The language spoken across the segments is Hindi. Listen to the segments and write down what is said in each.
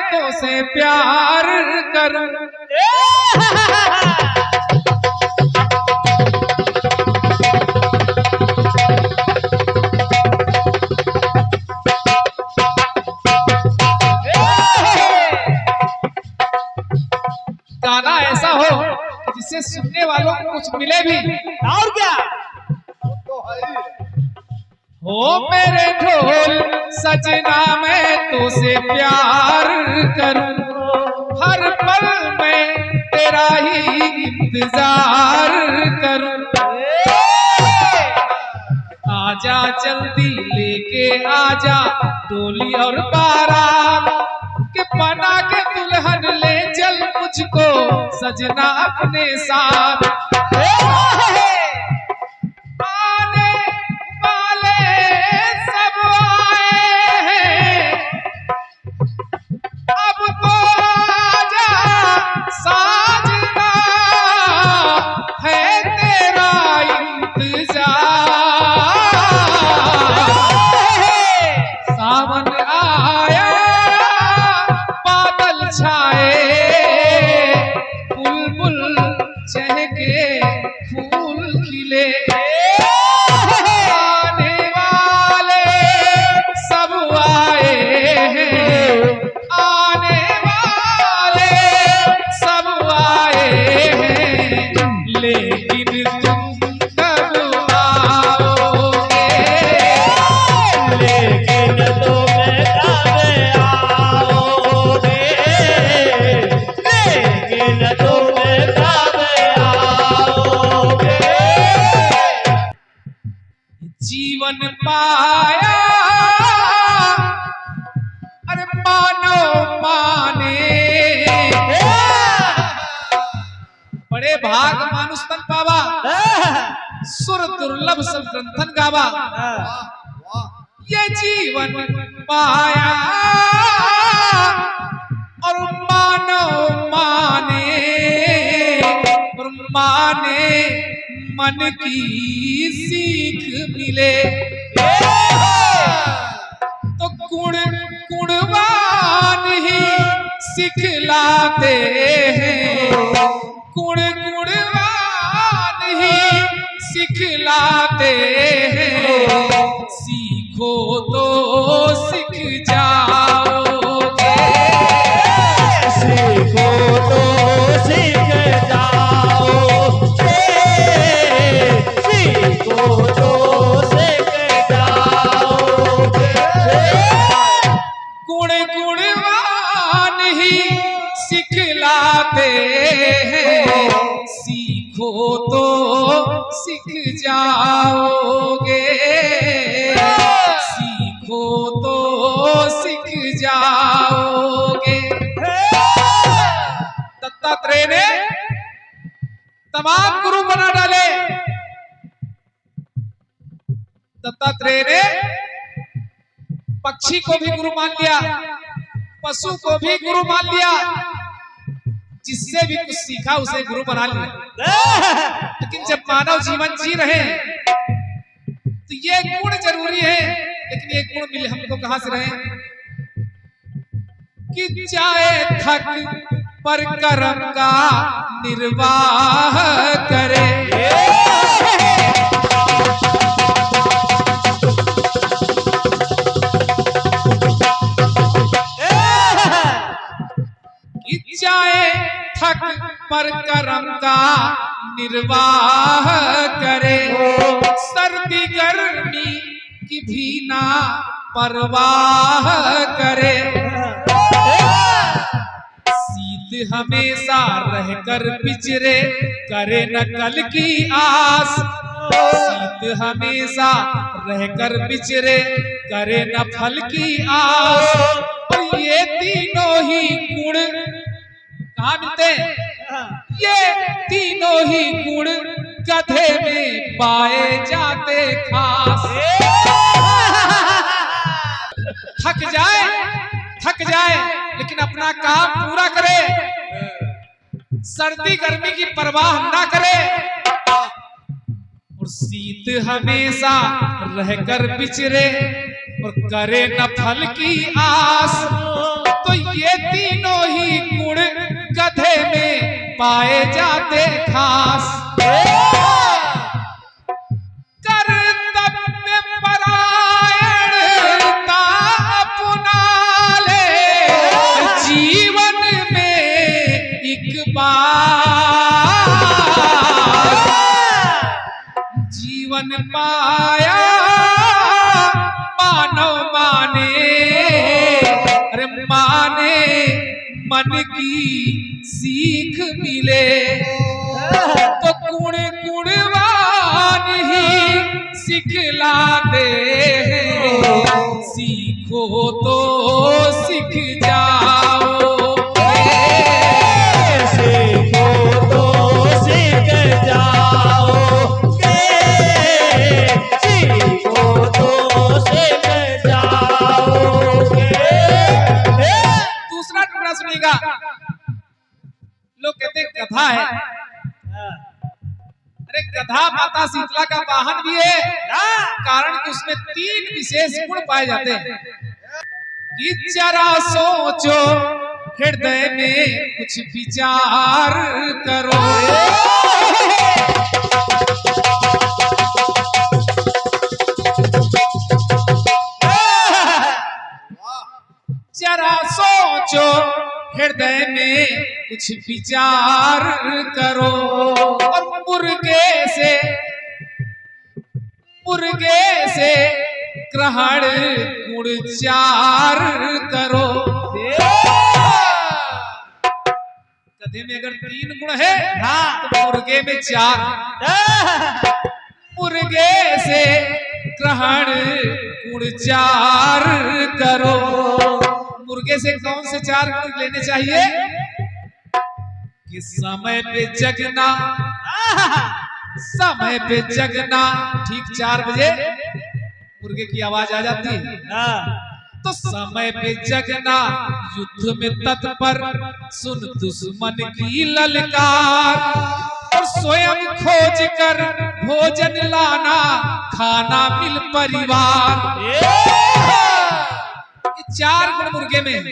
तो से प्यार करूं। गाना ऐसा हो जिससे सुनने वालों को कुछ मिले भी, और क्या हो मेरे ढोल सजना मैं तो से प्यार करूं, हर पल में तेरा ही इंतजार करूं। आजा जल्दी लेके आजा डोली और बारात के बना के दुल्हन ले चल मुझको सजना अपने साथ। आने वाले सब आए हैं, अब तो आजा साजना है तेरा इंतजार। सावन आया बादल छाए, बुलबुल चहके फूल खिले। आने वाले सब आए हैं, आने वाले सब आए हैं, लेकिन तुम कब आओगे, लेकिन तुम कब आओगे, लेकिन तुम कब आओगे। जीवन पाया अरे मानो माने, बड़े भाग मानुष तन पावा, सुर दुर्लभ सब ग्रंथन गावा। ये जीवन पाया और मानो माने, और माने मन की सीख मिले। तो गुणवान ही सिखलाते हैं, गुणवान ही सिखलाते हैं, सीखो तो सीख जाओगे, सीखो तो सीख जाओगे, सीखो तो सीख जाओगे। गुणवान ही सिखलाते हैं, सीखो तो सीख जाओगे, सीखो तो सीख जाओगे। दत्तात्रेय ने तमाम गुरु बना डाले। दत्तात्रेय ने पक्षी को भी गुरु मान लिया, पशु को भी गुरु मान लिया, जिससे भी कुछ सीखा उसे गुरु बना लिया। लेकिन जब मानव जीवन जी रहे हैं तो ये गुण जरूरी है, लेकिन ये गुण मिले हमको कहां से रहे कि जाए थक पर कर्म का निर्वाह करे। जाए थक पर कर्म का निर्वाह करे, सर्दी गर्मी की भी ना परवाह करे। शीत हमेशा रहकर पिछरे करे न कल की आस, शीत हमेशा रहकर पिछरे करे न फल की आस। और ये तीनों ही गुण कहाँ मिलते? ये तीनों ही गुण गधे में पाए जाते खास। थक जाए लेकिन अपना काम पूरा करे, सर्दी गर्मी की परवाह ना करे, और शीत हमेशा रहकर पिछरे और करे न फल की आस। तो ये पाए जाते खास। कर्तव्य परायणता अपना ले जीवन में एक बार। जीवन पाया मानव माने, अरे माने मन की सीख मिले। तो गुण गुणवान ही सिखला दे, सीखो तो सीख जाओ। सीखो तो सीख जाओगे, सीखो तो सीख जाओगे। दूसरा टुकड़ा सुनिएगा। लोग कहते हैं गधा है, अरे गधा माता शीतला का वाहन भी है, कारण कि उसमें 3 विशेष गुण पाए जाते हैं। कि जरा सोचो हृदय में कुछ विचार करो। जरा सोचो हृदय में कुछ विचार करो। और मुर्गे से ग्रहण गुण 4 करो। गधे में अगर 3 गुण है तो मुर्गे में 4। मुर्गे से ग्रहण गुण 4 करो। मुर्गे से कौन से 4 गुण लेने चाहिए? कि समय पे जगना, समय पे जगना। ठीक 4 बजे मुर्गे की आवाज आ जाती है, तो समय पे जगना, युद्ध में तत्पर, सुन दुश्मन की ललकार। और स्वयं खोज कर भोजन लाना, खाना मिल परिवार। ये 4 गुण मुर्गे में है।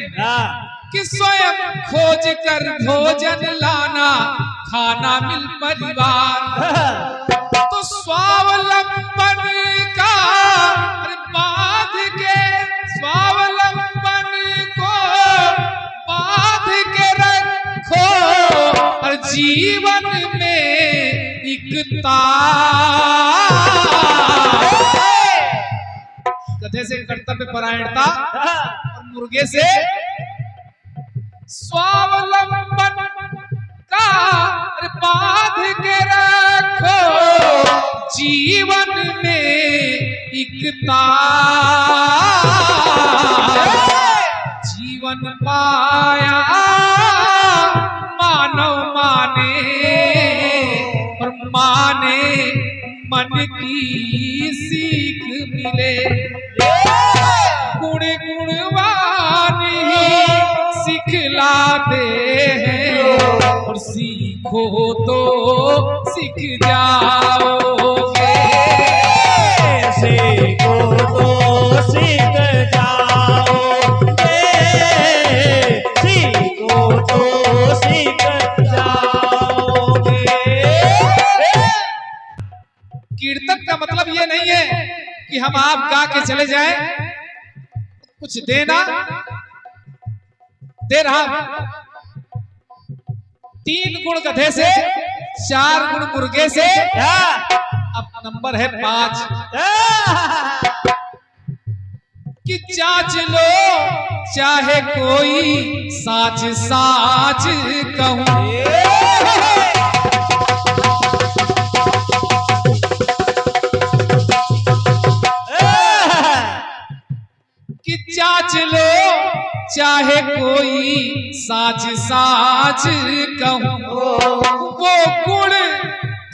कि स्वयं खोज कर भोजन लाना, खाना मिल परिवार। तो स्वावलंबन का बांध के, स्वावलंबन को बांध के रखो। और जीवन में एकता। गधे से कर्तव्य परायणता और मुर्गे से स्वावलंबन का बांध के रखो। जीवन में एकता। जीवन पाया मानव माने, और माने मन की सीख मिले। गुण गुणवान ही सिखलाते हैं, और सीखो तो सीख जाओगे। सीखो तो सीख जाओगे, सीखो तो सीख जाओगे। कीर्तन का मतलब ये नहीं है कि हम आप गा के चले जाएं, कुछ देना दे रहा। 3 गुण गधे से, 4 गुण मुर्गे से, अब नंबर है 5। कि जांच लो चाहे कोई साच साच कहूं। कि जांच लो चाहे कोई साच साच कहूं। वो गुण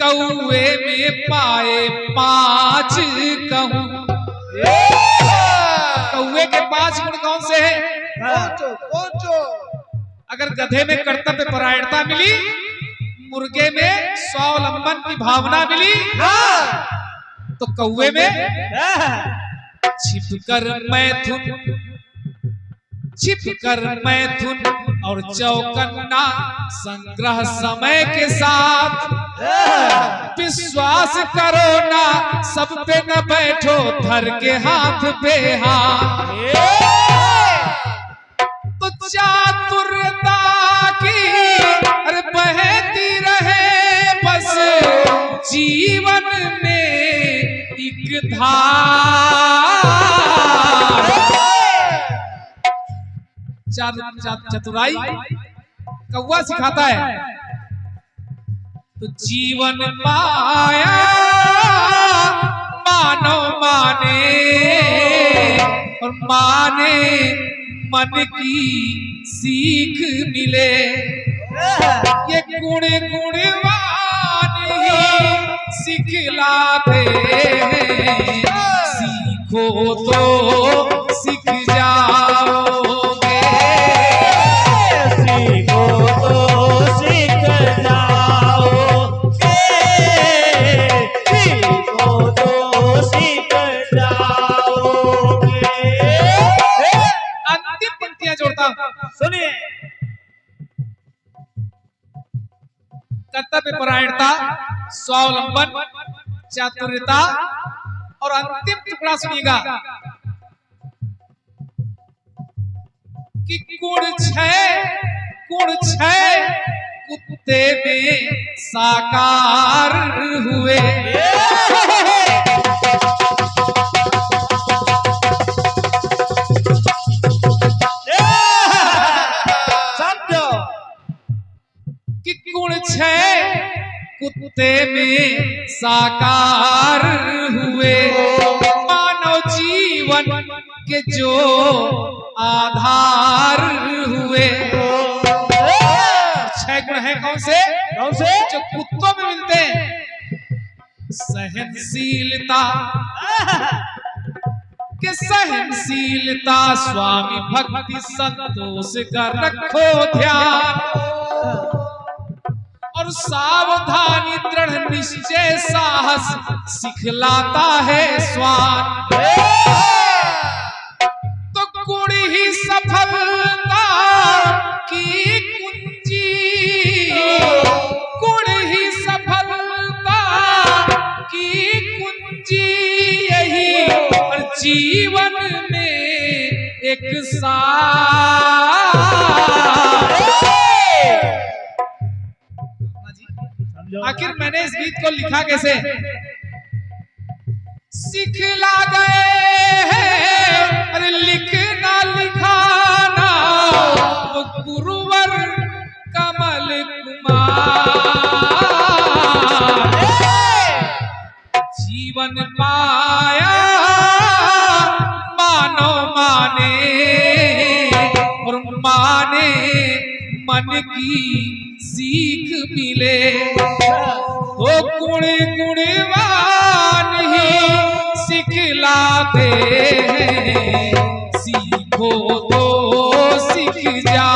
कौवे में पाए 5 कहूं। कौवे के 5 गुण कौन से हैं? अगर गधे में कर्तव्य परायणता मिली, मुर्गे में स्वावलंबन की भावना मिली, तो कौवे में छिपकर मैथुन, छिप कर मैथुन और चौकन्ना संग्रह समय के साथ। विश्वास करो ना सब पे न बैठो धर के हाथ पे हाथ। तो चातुरता की अरे बहती रहे बस जीवन में एक धार। चतुराई कौवा सिखाता है। तो जीवन पाया मानो माने और माने मन की सीख मिले। ये गुण गुणवान ही सिखलाते हैं, सीखो तो सीख जाओगे। सीखो तो सीख जाओगे। सीखो तो सीख जाओगे। अंतिम पंक्तियां जोड़ता हूं, सुनिए। कर्तव्य परायणता, स्वावलंबन, चातुर्यता और अंतिम टुकड़ा सुनिएगा कि गुण छह कुत्ते में साकार हुए। समझो कि गुण छह कुत्ते में साकार हुए। मानव जीवन के जो आधार हुए। छह गुण हैं कौन से? जो कुत्तों में मिलते हैं। सहनशीलता के सहनशीलता, स्वामी भक्ति संतोष का रखो ध्यान। और सावधानी दृढ़ निश्चय साहस सिखलाता है स्वान। तो गुण ही सफलता की कुंजी, गुण ही सफलता की कुंजी यही और जीवन में एक सार। आखिर मैंने इस गीत को लिखा कैसे? सिखला गए हैं अरे लिखना लिखाना वो गुरुवर कमल कुमार। जीवन पाया मानो माने और माने मन की सीख मिले। वो गुण गुणवान ही सिखलाते हैं, सीखो तो सीख जा।